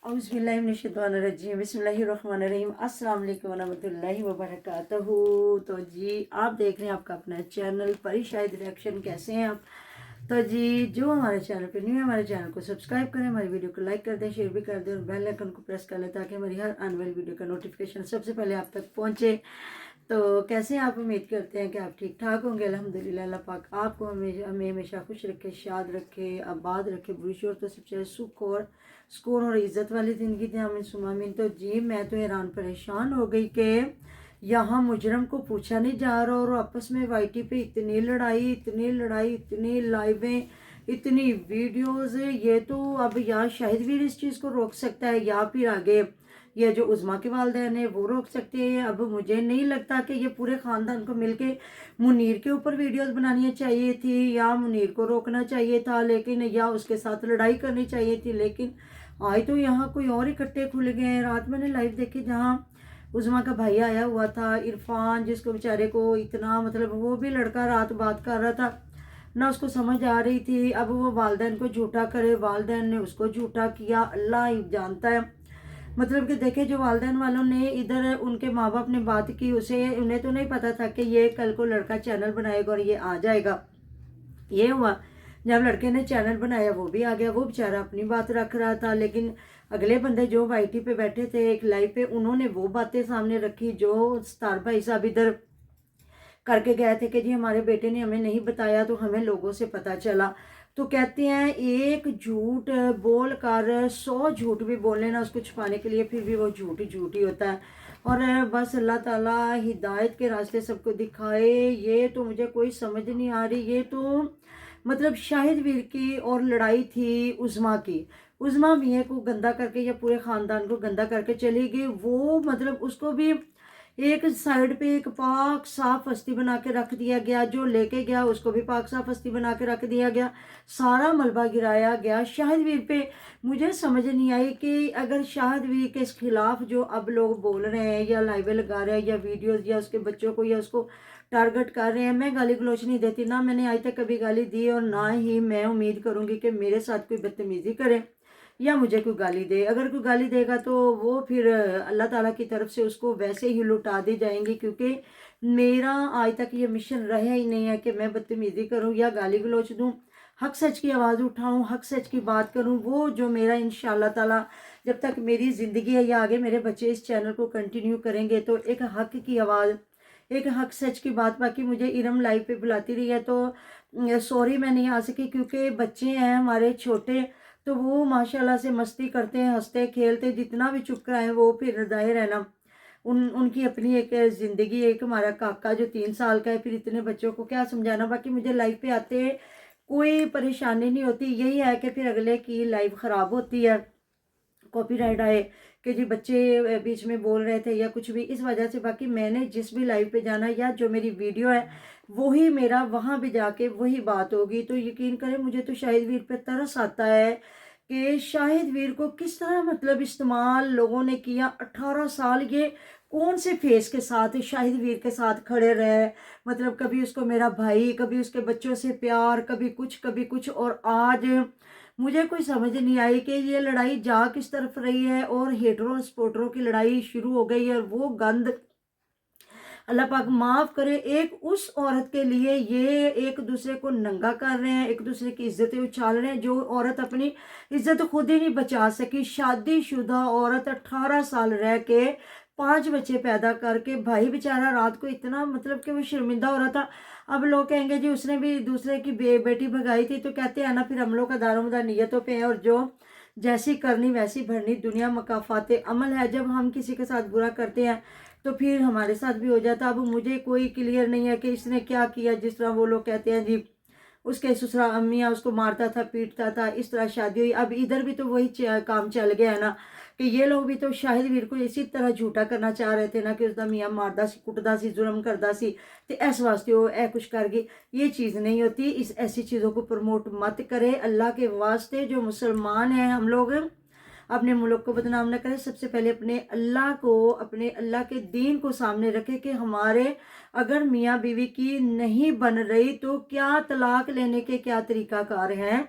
औज़ुबिल्लाहिमिनश्शैतानिर्रजीम बिस्मिल्लाहिर्रहमानिर्रहीम अस्सलाम वालेकुम वरहमतुल्लाहि वबरकातुहू। तो जी आप देख रहे हैं आपका अपना चैनल परी शाहिद रिएक्शन। कैसे हैं आप? तो जी जो हमारे चैनल पे न्यू है हमारे चैनल को सब्सक्राइब करें, हमारी वीडियो को लाइक कर दें, शेयर भी कर दें और बेल आइकन को प्रेस कर लें ताकि हमारी हर आने वाली वीडियो का नोटिफिकेशन सबसे पहले आप तक पहुँचे। तो कैसे हैं आप? उम्मीद करते हैं कि आप ठीक ठाक होंगे। अल्हम्दुलिल्लाह, अल्लाह पाक आपको हमेशा खुश रखे, शाद रखे, आबाद रखे, बुरी और तो सबसे सुख और सुकून और इज़्ज़त वाली ज़िंदगी दी। आमीन सुम्मा आमीन। तो जी मैं तो हैरान परेशान हो गई कि यहाँ मुजरम को पूछा नहीं जा रहा और आपस में वाईटी पे इतनी लड़ाई, इतनी लाइवें, इतनी वीडियोस। ये तो अब या शाहिद वीर इस चीज़ को रोक सकता है या फिर आगे ये जो उज़्मा के वालिदैन है वो रोक सकते हैं। अब मुझे नहीं लगता कि ये पूरे ख़ानदान को मिलके मुनीर के ऊपर वीडियोस बनानी चाहिए थी या मुनीर को रोकना चाहिए था, लेकिन या उसके साथ लड़ाई करनी चाहिए थी। लेकिन आज तो यहाँ कोई और इकट्ठे खुल गए हैं। रात मैंने लाइव देखी जहाँ उज़्मा का भाई आया हुआ था, इरफान, जिसको बेचारे को इतना मतलब वो भी लड़का रात बात कर रहा था ना, उसको समझ आ रही थी। अब वो वालिदैन को झूठा करे, वालिदैन ने उसको झूठा किया, अल्लाह ही जानता है। मतलब कि देखे जो वालिदैन वालों ने इधर उनके माँ बाप ने बात की, उसे उन्हें तो नहीं पता था कि ये कल को लड़का चैनल बनाएगा और ये आ जाएगा। ये हुआ जब लड़के ने चैनल बनाया, वो भी आ गया, वो बेचारा अपनी बात रख रहा था। लेकिन अगले बंदे जो वाईटी पे बैठे थे एक लाइव पे, उन्होंने वो बातें सामने रखी जो स्टार भाई साहब इधर करके गए थे कि जी हमारे बेटे ने हमें नहीं बताया तो हमें लोगों से पता चला। तो कहते हैं एक झूठ बोल कर 100 झूठ भी बोल लेना उसको छुपाने के लिए, फिर भी वो झूठ ही होता है। और बस अल्लाह ताला हिदायत के रास्ते सबको दिखाए। ये तो मुझे कोई समझ नहीं आ रही। ये तो मतलब शाहिद वीर की और लड़ाई थी उज़्मा की। उज़्मा मियाँ को गंदा करके या पूरे ख़ानदान को गंदा करके चली गई। वो मतलब उसको भी एक साइड पे एक पाक साफ हस्ती बना के रख दिया गया, जो लेके गया उसको भी पाक साफ हस्ती बना के रख दिया गया, सारा मलबा गिराया गया शाहिद वीर पे। मुझे समझ नहीं आई कि अगर शाहिद वीर के खिलाफ जो अब लोग बोल रहे हैं या लाइवें लगा रहे हैं या वीडियोस या उसके बच्चों को या उसको टारगेट कर रहे हैं, मैं गाली गलौच नहीं देती, ना मैंने आज तक कभी गाली दी और ना ही मैं उम्मीद करूंगी कि मेरे साथ कोई बदतमीजी करे या मुझे कोई गाली दे। अगर कोई गाली देगा तो वो फिर अल्लाह ताला की तरफ से उसको वैसे ही लुटा दी जाएंगी, क्योंकि मेरा आज तक ये मिशन रहा ही नहीं है कि मैं बदतमीजी करूं या गाली गलौच दूं। हक सच की आवाज़ उठाऊं, हक सच की बात करूं, वो जो मेरा इंशाअल्लाह ताला जब तक मेरी ज़िंदगी है या आगे मेरे बच्चे इस चैनल को कंटिन्यू करेंगे तो एक हक की आवाज़, एक हक सच की बात। बाकी मुझे इरम लाइव पे बुलाती रही है तो सॉरी मैं नहीं आ सकी, क्योंकि बच्चे हैं हमारे छोटे, तो वो माशाल्लाह से मस्ती करते हैं, हंसते खेलते, जितना भी चुप कराएं वो फिर जाहिर है ना उनकी अपनी एक ज़िंदगी। एक हमारा काका जो 3 साल का है, फिर इतने बच्चों को क्या समझाना। बाकी मुझे लाइव पे आते कोई परेशानी नहीं होती, यही है कि फिर अगले की लाइव ख़राब होती है, कॉपीराइट आए कि जी बच्चे बीच में बोल रहे थे या कुछ भी, इस वजह से। बाकी मैंने जिस भी लाइव पे जाना या जो मेरी वीडियो है वही मेरा वहाँ भी जाके वही बात होगी। तो यकीन करें मुझे तो शाहिद वीर पे तरस आता है कि शाहिद वीर को किस तरह मतलब इस्तेमाल लोगों ने किया। 18 साल ये कौन से फेस के साथ शाहिद वीर के साथ खड़े रहे, मतलब कभी उसको मेरा भाई, कभी उसके बच्चों से प्यार, कभी कुछ। और आज मुझे कोई समझ नहीं आई कि ये लड़ाई जा किस तरफ रही है और हेटरों सपोर्टरों की लड़ाई शुरू हो गई है। और वो गंद अल्लाह पाक माफ़ करे, एक उस औरत के लिए ये एक दूसरे को नंगा कर रहे हैं, एक दूसरे की इज्जतें उछाल रहे हैं, जो औरत अपनी इज्जत खुद ही नहीं बचा सकी। शादीशुदा औरत 18 साल रह के 5 बच्चे पैदा करके, भाई बेचारा रात को इतना मतलब कि वो शर्मिंदा हो रहा था। अब लोग कहेंगे जी उसने भी दूसरे की बेटी भगाई थी, तो कहते हैं ना फिर हम लोग का दारोमदार नीयतों पे है और जो जैसी करनी वैसी भरनी, दुनिया मकाफाते अमल है। जब हम किसी के साथ बुरा करते हैं तो फिर हमारे साथ भी हो जाता। अब मुझे कोई क्लियर नहीं है कि इसने क्या किया। जिस तरह वो लोग कहते हैं जी उसके ससुरा अम्मियाँ उसको मारता था, पीटता था, इस तरह शादी हुई। अब इधर भी तो वही काम चल गया है ना, कि ये लोग भी तो शाहिद वीर को इसी तरह झूठा करना चाह रहे थे ना, कि उसका मियाँ मारदा सी, कुटदा सी, जुल्म करदा सी, तो इस वास्ते वो ए कुछ कर गई। ये चीज़ नहीं होती। इस ऐसी चीज़ों को प्रमोट मत करे अल्लाह के वास्ते। जो मुसलमान हैं हम लोग अपने मुल्क को बदनाम न करें। सबसे पहले अपने अल्लाह को, अपने अल्लाह के दीन को सामने रखें कि हमारे अगर मियाँ बीवी की नहीं बन रही तो क्या तलाक लेने के क्या तरीकाकार हैं।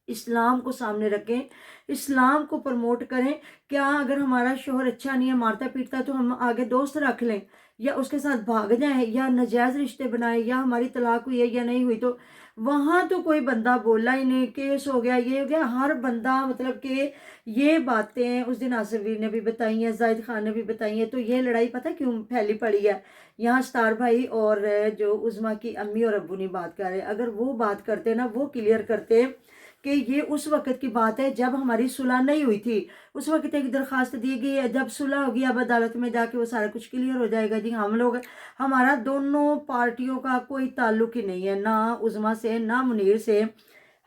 اسلام کو سامنے رکھیں، اسلام کو پروموٹ کریں۔ کیا اگر ہمارا شوہر اچھا نہیں ہے، مارتا پیٹتا، تو ہم آگے دوست رکھ لیں یا اس کے ساتھ بھاگ جائیں یا ناجائز رشتے بنائیں، یا ہماری طلاق ہوئی ہے یا نہیں ہوئی تو وہاں تو کوئی بندہ بولا ہی نہیں، کیس ہو گیا، یہ ہو گیا، ہر بندہ مطلب کہ یہ باتیں اس دن آصف ویر نے بھی بتائی ہیں، زاہد خان نے بھی بتائی ہیں۔ تو یہ لڑائی پتہ کیوں پھیلی پڑی ہے؟ یہاں ستار بھائی اور جو عظمیٰ کی امی اور ابو نہیں بات کر رہے، اگر وہ بات کرتے نا، وہ کلیئر کرتے کہ یہ اس وقت کی بات ہے جب ہماری صلح نہیں ہوئی تھی، اس وقت ایک درخواست دی گئی ہے، جب صلح ہوگی اب عدالت میں جا کے وہ سارا کچھ کلیئر ہو جائے گا۔ جی ہم لوگ، ہمارا دونوں پارٹیوں کا کوئی تعلق ہی نہیں ہے، نہ عظمیٰ سے نہ منیر سے،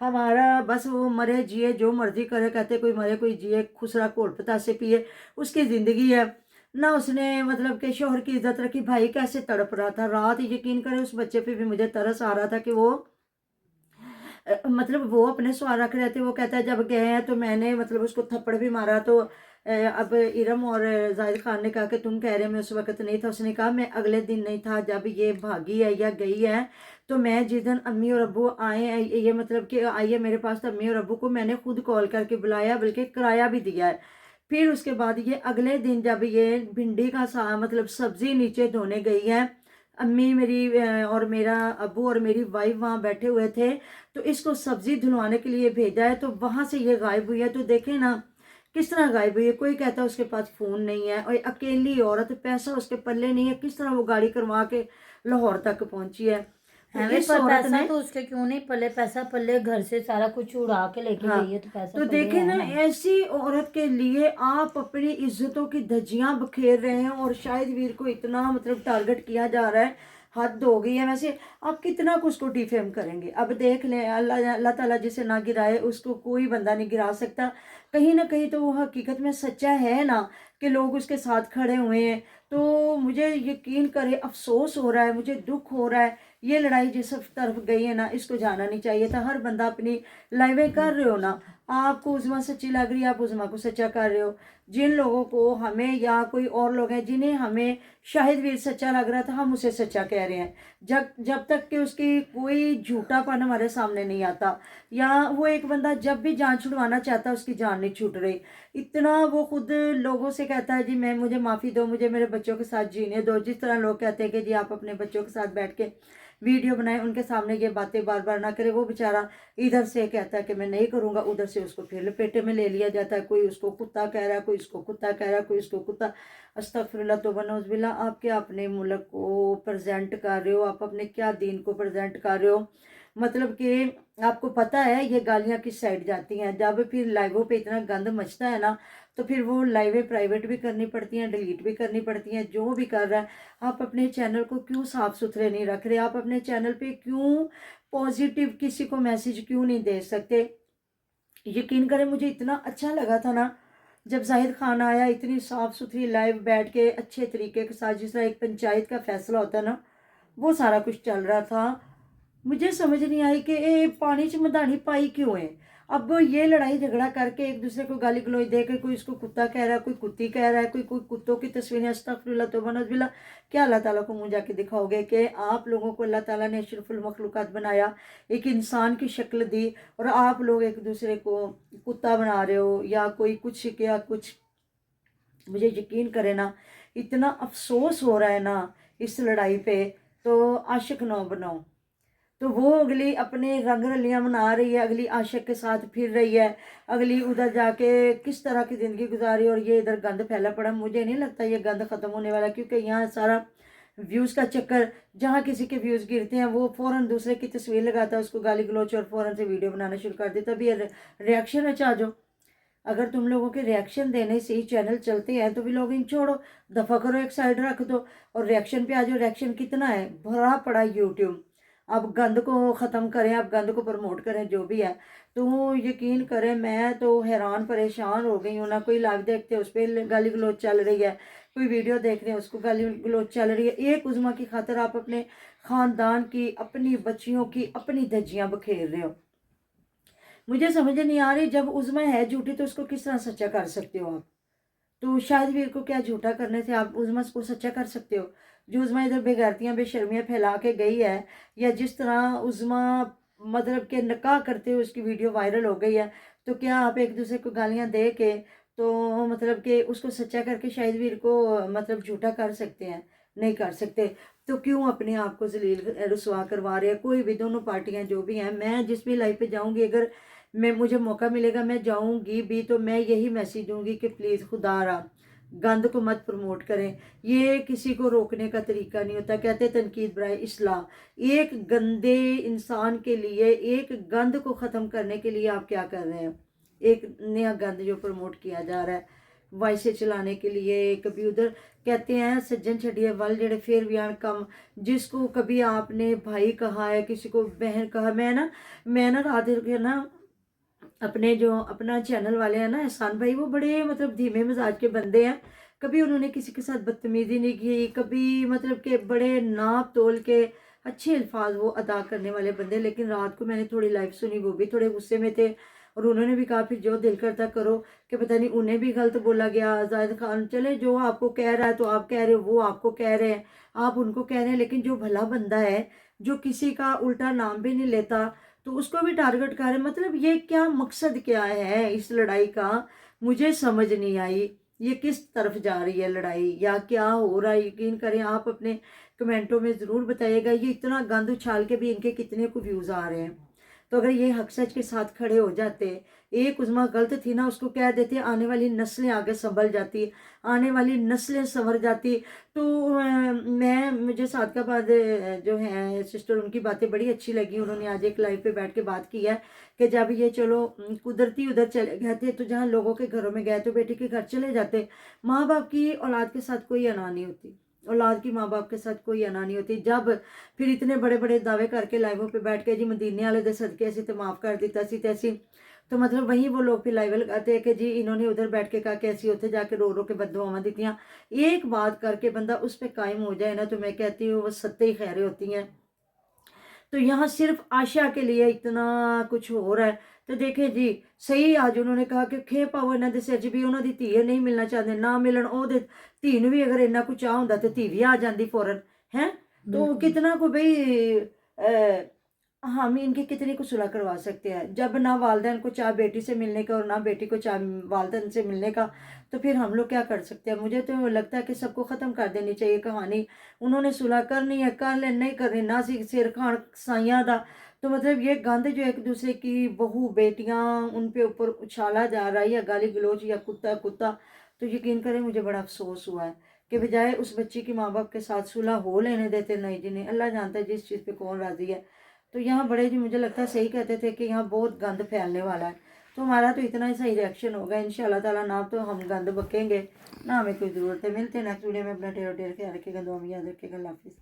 ہمارا بس وہ مرے جیے جو مرضی کرے، کہتے کوئی مرے کوئی جیے، خسرا گھول پتاسے پیے، اس کی زندگی ہے۔ نہ اس نے مطلب کہ شوہر کی عزت رکھی۔ بھائی کیسے تڑپ رہا تھا رات، یقین کرے اس بچے پہ بھی مجھے ترس آ رہا تھا کہ وہ مطلب وہ اپنے سوال رکھ رہے تھے۔ وہ کہتا ہے جب گئے ہیں تو میں نے مطلب اس کو تھپڑ بھی مارا، تو اب ارم اور زاہد خان نے کہا کہ تم کہہ رہے میں اس وقت نہیں تھا۔ اس نے کہا میں اگلے دن نہیں تھا، جب یہ بھاگی ہے یا گئی ہے تو میں جس دن امی اور ابو آئے ہیں، یہ مطلب کہ آئیے میرے پاس، تو امی اور ابو کو میں نے خود کال کر کے بلایا، بلکہ کرایہ بھی دیا ہے۔ پھر اس کے بعد یہ اگلے دن جب یہ بھنڈی کا مطلب سبزی نیچے دھونے گئی ہے، امی میری اور میرا ابو اور میری وائف وہاں بیٹھے ہوئے تھے، تو اس کو سبزی دھلوانے کے لیے بھیجا ہے، تو وہاں سے یہ غائب ہوئی ہے۔ تو دیکھیں نا کس طرح غائب ہوئی ہے، کوئی کہتا ہے اس کے پاس فون نہیں ہے، اور اکیلی عورت، پیسہ اس کے پلے نہیں ہے، کس طرح وہ گاڑی کروا کے لاہور تک پہنچی ہے۔ تو اس عورت پیسہ نے، تو اس کے کیوں نہیں پلے، پیسہ پلے، گھر سے سارا کچھ اڑا کے لے کے گئی ہے، تو پیسہ تو پلے دیکھیں ہے نا، نا۔ ایسی عورت کے لیے آپ اپنی عزتوں کی دھجیاں بکھیر رہے ہیں، اور شاہد ویر کو اتنا مطلب ٹارگٹ کیا جا رہا ہے، حد ہو گئی ہے۔ ویسے آپ کتنا کچھ کو ڈیفیم کریں گے؟ اب دیکھ لیں، اللہ تعالیٰ جسے نہ گرائے اس کو کوئی بندہ نہیں گرا سکتا۔ کہیں نہ کہیں تو وہ حقیقت میں سچا ہے نا، کہ لوگ اس کے ساتھ کھڑے ہوئے ہیں۔ تو مجھے یقین کرے افسوس ہو رہا ہے، مجھے دکھ ہو رہا ہے۔ یہ لڑائی جس طرف گئی ہے نا، اس کو جانا نہیں چاہیے تھا۔ ہر بندہ اپنی لائیویں کر رہے ہو نا، آپ کو عظمیٰ سچی لگ رہی ہے، آپ عظمیٰ کو سچا کر رہے ہو۔ جن لوگوں کو ہمیں، یا کوئی اور لوگ ہیں جنہیں ہمیں شاہد ویر سچا لگ رہا تھا، ہم اسے سچا کہہ رہے ہیں، جب تک کہ اس کی کوئی جھوٹا پن ہمارے سامنے نہیں آتا۔ یا وہ ایک بندہ جب بھی جان چھڑوانا چاہتا ہے، اس کی جان نہیں چھوٹ رہی، اتنا وہ خود لوگوں سے کہتا ہے جی مجھے معافی دو، مجھے میرے بچوں کے ساتھ جینے دو۔ جس طرح لوگ کہتے ہیں کہ جی آپ اپنے بچوں کے ساتھ بیٹھ کے ویڈیو بنائیں، ان کے سامنے یہ باتیں بار بار نہ کرے، وہ بیچارہ ادھر سے کہتا ہے کہ میں نہیں کروں گا، ادھر سے اس کو پھر لپیٹے میں لے لیا جاتا ہے، کوئی اس کو کتا کہہ رہا ہے، کوئی اس کو کتا کہہ رہا ہے، کوئی اس کو کتا۔ استغفر اللہ توبہ نعوذ باللہ۔ آپ کیا اپنے ملک کو پریزنٹ کر رہے ہو؟ آپ اپنے کیا دین کو پریزنٹ کر رہے ہو؟ مطلب کہ آپ کو پتہ ہے یہ گالیاں کس سائڈ جاتی ہیں؟ جب پھر لائیووں پہ اتنا گند مچتا ہے نا، تو پھر وہ لائیویں پرائیویٹ بھی کرنی پڑتی ہیں، ڈیلیٹ بھی کرنی پڑتی ہیں۔ جو بھی کر رہا ہے، آپ اپنے چینل کو کیوں صاف ستھرے نہیں رکھ رہے؟ آپ اپنے چینل پہ کیوں پازیٹیو کسی کو میسیج کیوں نہیں دے سکتے؟ یقین کریں مجھے اتنا اچھا لگا تھا نا جب زاہد خان آیا، اتنی صاف ستھری لائیو بیٹھ کے اچھے طریقے کے ساتھ، جس طرح ایک پنچایت کا فیصلہ ہوتا ہے نا، وہ سارا کچھ چل رہا تھا۔ مجھے سمجھ نہیں آئی کہ پانی چ مدانی پائی کیوں ہے؟ اب یہ لڑائی جھگڑا کر کے ایک دوسرے کو گالی گلوچ دے کے، کوئی اس کو کتا کہہ رہا ہے، کوئی کتی کہہ رہا ہے، کوئی کتوں کی تصویریں، استغفر اللہ توبہ نعوذ باللہ۔ کیا اللہ تعالیٰ کو منہ جا کے دکھاؤ گے کہ آپ لوگوں کو اللہ تعالیٰ نے اشرف المخلوقات بنایا، ایک انسان کی شکل دی، اور آپ لوگ ایک دوسرے کو کتا بنا رہے ہو یا کوئی کچھ کیا کچھ؟ مجھے یقین کرے نا، اتنا افسوس ہو رہا ہے نا اس لڑائی پہ۔ تو عاشق نہ بناؤ۔ تو وہ اگلی اپنے رنگ رلیاں منا رہی ہے، اگلی عاشق کے ساتھ پھر رہی ہے، اگلی ادھر جا کے کس طرح کی زندگی گزاری، اور یہ ادھر گند پھیلا پڑا۔ مجھے نہیں لگتا یہ گند ختم ہونے والا، کیونکہ یہاں سارا ویوز کا چکر، جہاں کسی کے ویوز گرتے ہیں وہ فوراً دوسرے کی تصویر لگاتا ہے، اس کو گالی گلوچ، اور فوراً سے ویڈیو بنانا شروع کر دیتا۔ ابھی ریاکشن ہے، چاہ جو اگر تم لوگوں کے ریاکشن دینے سے ہی چینل چلتے ہیں تو بھی لوگ ان چھوڑو، دفع کرو، ایک سائڈ رکھ دو، اور ریاکشن پہ آ جاؤ۔ ریاکشن کتنا ہے، بھرا پڑا یوٹیوب۔ اب گند کو ختم کریں، اب گند کو پروموٹ کریں، جو بھی ہے۔ تو یقین کریں میں تو حیران پریشان ہو گئی ہوں نا۔ کوئی لائیو دیکھتے اس پہ گالی گلوچ چل رہی ہے، کوئی ویڈیو دیکھ رہے ہیں اس کو گالی گلوچ چل رہی ہے۔ ایک عظمیٰ کی خاطر آپ اپنے خاندان کی، اپنی بچیوں کی، اپنی دھجیاں بکھیر رہے ہو۔ مجھے سمجھ نہیں آ رہی، جب عظمیٰ ہے جھوٹی تو اس کو کس طرح سچا کر سکتے ہو آپ؟ تو شاہد ویر کو کیا جھوٹا کرنے سے آپ عظمیٰ کو سچا کر سکتے ہو؟ جو عظمیٰ ادھر بے غیرتیاں بے شرمیاں پھیلا کے گئی ہے، یا جس طرح عظمیٰ मतलब कि निकाह करते हुए उसकी वीडियो वायरल हो गई है, तो क्या आप एक दूसरे को गालियां दे के तो मतलब कि उसको सच्चा करके शाहिद वीर को मतलब झूठा कर सकते हैं? नहीं कर सकते। तो क्यों अपने आप को जलील रुसवा करवा रहे हैं? कोई भी, दोनों पार्टियां जो भी हैं, मैं जिस भी लाइफ पे जाऊंगी, अगर मैं मुझे मौका मिलेगा मैं जाऊंगी भी, तो मैं यही मैसेज दूंगी कि प्लीज़ खुदारा गंद को मत प्रमोट करें। ये किसी को रोकने का तरीका नहीं होता। कहते तनकीद बराए इस्लाह। एक गंदे इंसान के लिए, एक गंद को ख़त्म करने के लिए आप क्या कर रहे हैं? एक नया गंद जो प्रमोट किया जा रहा है वाइसे चलाने के लिए। कभी उधर कहते हैं सज्जन छड़िए वल जेड़े फिर भी आन कम। जिसको कभी आपने भाई कहा है, किसी को बहन कहा। मैं ना रात के ना अपने जो अपना चैनल वाले हैं ना एहसान भाई, वो बड़े मतलब धीमे मिजाज के बंदे हैं। कभी उन्होंने किसी के साथ बदतमीजी नहीं की, कभी मतलब के बड़े नाप तोल के अच्छे अल्फाज वो अदा करने वाले बंदे। लेकिन रात को मैंने थोड़ी लाइव सुनी, वो भी थोड़े गुस्से में थे और उन्होंने भी कहा फिर जो दिल करता करो, कि पता नहीं उन्हें भी गलत बोला गया। जाहिद खान चले जो आपको कह रहा है तो आप कह रहे हो, वो आपको कह रहे हैं, आप उनको कह रहे हैं। लेकिन जो भला बंदा है, जो किसी का उल्टा नाम भी नहीं लेता, तो उसको भी टारगेट कर रहे हैं। मतलब ये क्या मकसद क्या है इस लड़ाई का? मुझे समझ नहीं आई। ये किस तरफ जा रही है लड़ाई, या क्या हो रहा है? यकीन करें आप अपने कमेंटों में ज़रूर बताइएगा। ये इतना गंद उछाल के भी इनके कितने को व्यूज़ आ रहे हैं। तो अगर ये हक सच के साथ खड़े हो जाते, एक उज़मा गलत थी ना, उसको कह देते, आने वाली नस्लें आगे संभल जाती, आने वाली नस्लें संवर जाती। तो मुझे सादकाबाद जो है सिस्टर, उनकी बातें बड़ी अच्छी लगी। उन्होंने आज एक लाइव पे बैठ के बात की है कि जब ये चलो कुदरती उधर चले गए थे, तो जहाँ लोगों के घरों में गए तो बेटी के घर चले जाते। माँ बाप की औलाद के साथ कोई अना नहीं होती, औलाद की माँ बाप के साथ कोई अना नहीं होती। जब फिर इतने बड़े बड़े दावे करके लाइवों पे बैठ के जी मदीने वाले दे सदके ऐसी तो माफ़ कर दी तैसी तैसी, तो मतलब वहीं वो लोग फिर लाइव लगाते हैं कि जी इन्होंने उधर बैठ के कहा कि ऐसी होते जाके रो रो के बददुआवां देती। एक बात करके बंदा उस पर कायम हो जाए ना, तो मैं कहती हूँ वो सत्ते ही खैरें होती हैं। तो यहाँ सिर्फ आशा के लिए इतना कुछ हो रहा है। तो देखे जी, सही आज उन्होंने कहा कि खे पाओ इन्हों के सिर च भी उन्होंने धी नहीं मिलना चाहते, ना मिलन ओहदे धी नूं भी अगर इन्ना कुछ चाह होंदा तो धी भी आ जाती फौरन है। तो बिल्कुल। कितना को भाई हम इनकी कितनी को सुलह करवा सकते हैं? जब ना वालदैन को चाह बेटी से मिलने का और ना बेटी को चाह वालदैन से मिलने का, तो फिर हम लोग क्या कर सकते हैं? मुझे तो लगता है कि सबको ख़त्म कर देनी चाहिए कहानी। उन्होंने सुलह करनी है कर ले, नहीं करनी ना सिर खान साइयां दा। तो मतलब ये गंद जो एक दूसरे की बहू बेटियां उन पे ऊपर उछाला जा रहा है, या गाली गलोच या कुत्ता कुत्ता, तो यकीन करें मुझे बड़ा अफसोस हुआ है कि बजाय उस बच्ची की माँ बाप के साथ सुलह हो लेने देते। नहीं जी नहीं, अल्लाह जानता है जिस चीज़ पे कौन राजी है। तो यहाँ बड़े जी मुझे लगता है सही कहते थे कि यहाँ बहुत गंद फैलने वाला है। तो हमारा तो इतना ही सही रिएक्शन होगा इंशाल्लाह ताला। ना तो हम गंद बकेंगे, ना हमें कोई ज़रूरत है। मिलते हैं नेक्स्ट वीडियो में। अपना ढेर ढेर ख्याल रखिएगा, दुआ में याद रखिएगा। अल्लाह हाफिज़।